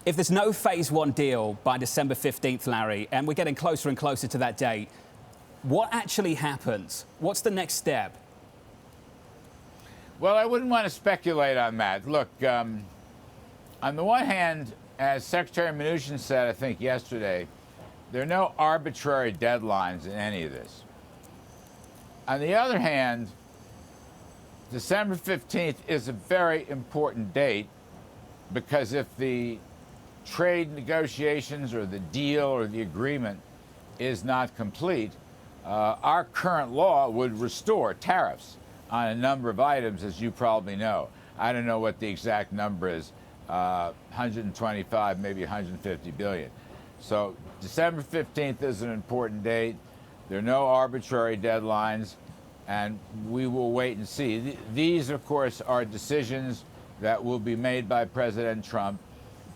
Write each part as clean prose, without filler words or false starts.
if there's no phase one deal by December 15th, Larry, and we're getting closer and closer to that date, what actually happens? What's the next step? Well, I wouldn't want to speculate on that. Look, on the one hand, as Secretary Mnuchin said, I think yesterday, there are no arbitrary deadlines in any of this. On the other hand, December 15th is a very important date because if the trade negotiations or the deal or the agreement is not complete, our current law would restore tariffs on a number of items, as you probably know. I don't know what the exact number is, 125, maybe 150 billion. So December 15th is an important date. There are no arbitrary deadlines, and we will wait and see. These, of course, are decisions that will be made by President Trump,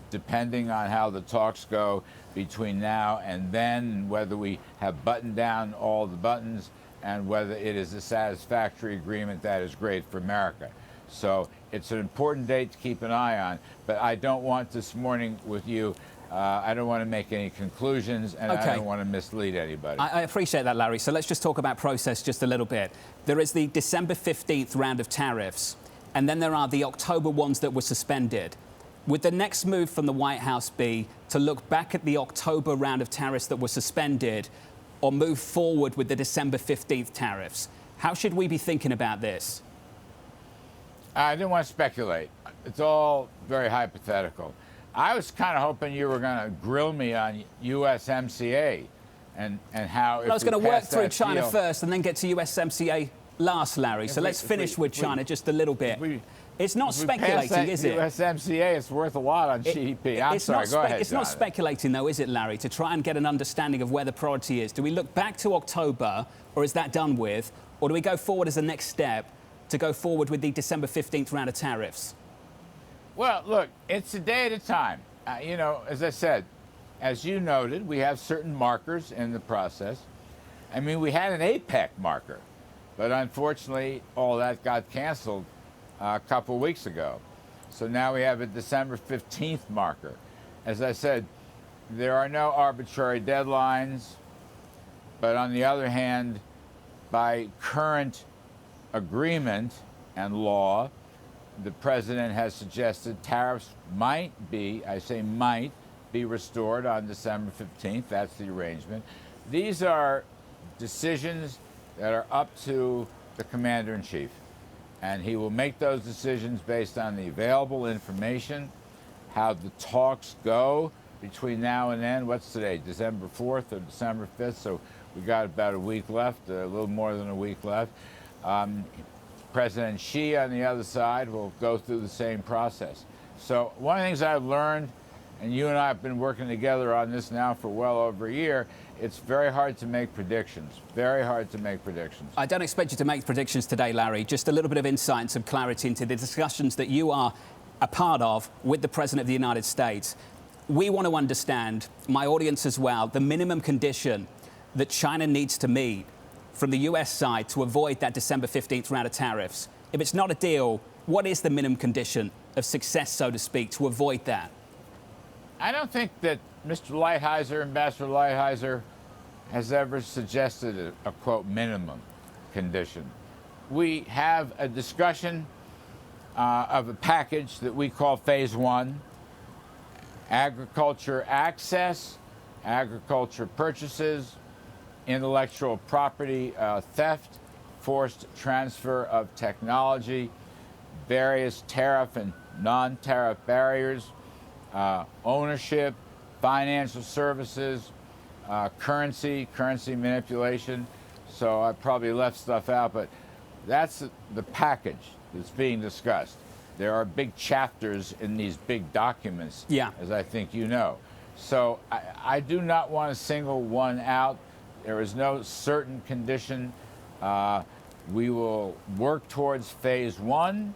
depending on how the talks go between now and then, whether we have buttoned down all the buttons and whether it is a satisfactory agreement that is great for America. So it's an important date to keep an eye on, but I don't want this morning with you, I don't want to make any conclusions, and I don't want to mislead anybody. I appreciate that, Larry. So let's just talk about process just a little bit. There is the December 15th round of tariffs, and then there are the October ones that were suspended. Would the next move from the White House be to look back at the October round of tariffs that were suspended or move forward with the December 15th tariffs? How should we be thinking about this? I didn't want to speculate. It's all very hypothetical. I was kind of hoping you were going to grill me on USMCA and how... I was going to work through China first and then get to USMCA last, Larry. So let's finish with China just a little bit. It's not speculating, is it? USMCA is worth a lot on GDP. I'm sorry, go ahead, It's not speculating, though, is it, Larry, to try and get an understanding of where the priority is? Do we look back to October, or is that done with? Or do we go forward as a next step to go forward with the December 15th round of tariffs? Well, look, it's a day at a time. You know, as I said, as you noted, we have certain markers in the process. I mean, we had an APEC marker, but unfortunately, all that got canceled a couple of weeks ago. So now we have a December 15th marker. As I said, there are no arbitrary deadlines, but on the other hand, by current agreement and law, the president has suggested tariffs might be, I say might, be restored on December 15th. That's the arrangement. These are decisions that are up to the commander-in-chief. And he will make those decisions based on the available information, how the talks go between now and then. What's today, December 4th or December 5th? So we got about a week left, a little more than a week left. President Xi on the other side will go through the same process. So one of the things I've learned, and you and I have been working together on this now for well over a year, it's very hard to make predictions. Very hard to make predictions. I don't expect you to make predictions today, Larry. Just a little bit of insight and some clarity into the discussions that you are a part of with the President of the United States. We want to understand, my audience as well, the minimum condition that China needs to meet from the US side to avoid that December 15th round of tariffs. If it's not a deal, what is the minimum condition of success, so to speak, to avoid that? I don't think that Mr. Lighthizer, Ambassador Lighthizer, has ever suggested a quote, minimum condition. We have a discussion of a package that we call Phase 1, agriculture access, agriculture purchases, intellectual property theft, forced transfer of technology, various tariff and non-tariff barriers, ownership, financial services, currency manipulation. So I probably left stuff out, but that's the package that's being discussed. There are big chapters in these big documents, as I think you know. So I do not want to single one out. There is no certain condition. We will work towards Phase 1,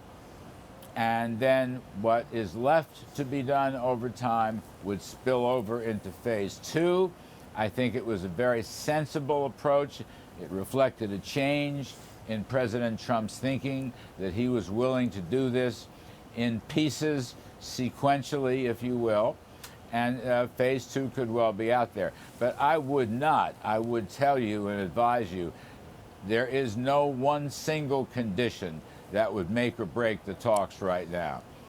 and then what is left to be done over time would spill over into Phase 2. I think it was a very sensible approach. It reflected a change in President Trump's thinking, that he was willing to do this in pieces, sequentially, if you will. and phase 2 could well be out there. But I would tell you and advise you, there is no one single condition that would make or break the talks right now.